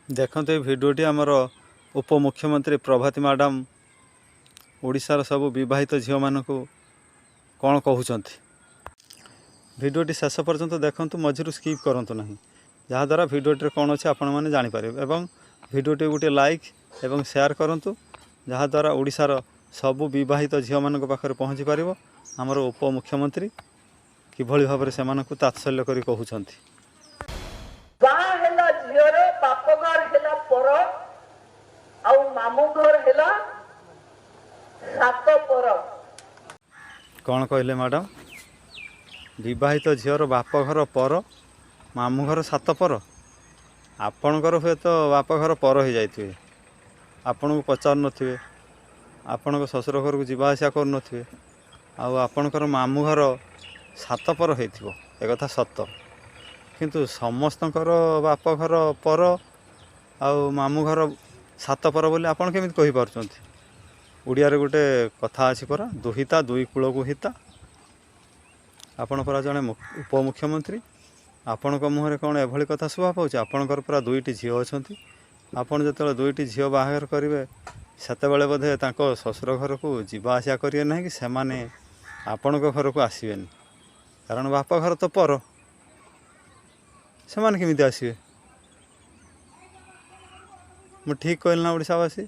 देखते ये भिडटी आमर उपमुख्यमंत्री प्रभाती मैडम ओडिशार सब विवाहित झील मान कौन कहते भिडटी शेष पर्यंत देखूँ मझिरू स्किप करूँ ना जहाँद्वारा भिडटी कौन अच्छे आपण मैंने जापर एवं भिडटी गोटे लाइक एवं शेयर करूँ जहाँद्वारा ओडिशार सबू विवाहित झील मान पाखे पहुँची पार आमर उपमुख्यमंत्री किभली भाव से तात्सल्य कर कहते झीर बापघर है पर मामू घर है सात पर कौन कहले मैडम विवाहित झीर बापघर पर मामू घर सात पर आपणकर हुए तो बापघर पर हो जाइए आपण को पचार नथिबे आपण को ससुर घर को जीवा आसा कर नथिबे आपणकर मामू घर सात पर होइथिबो ए कथा सत किंतु समस्तकर बापघर पर आउ मामू घर सात पर बोली आपन केमिति कहि पारछंती ओडिया रे गोटे कथा अछि परा दुहिता दुई कूल को हिता आपण परा जने उपमुख्यमंत्री आपण को मुहरे कौन एभली कथा शुभा पाउछ आपणकर परा दुईटी झील अछंती आपण जतले दुईटी झील बाहागर करिवे सेतेबेले बोधे तांको ससुर घर को जीवा आसा करिए नाही कि सेमाने आपण को घर को आसीबेनी कारण बाप घर तो पर से केमी आसवे मु ठीक कहल ना ओडिशावासी।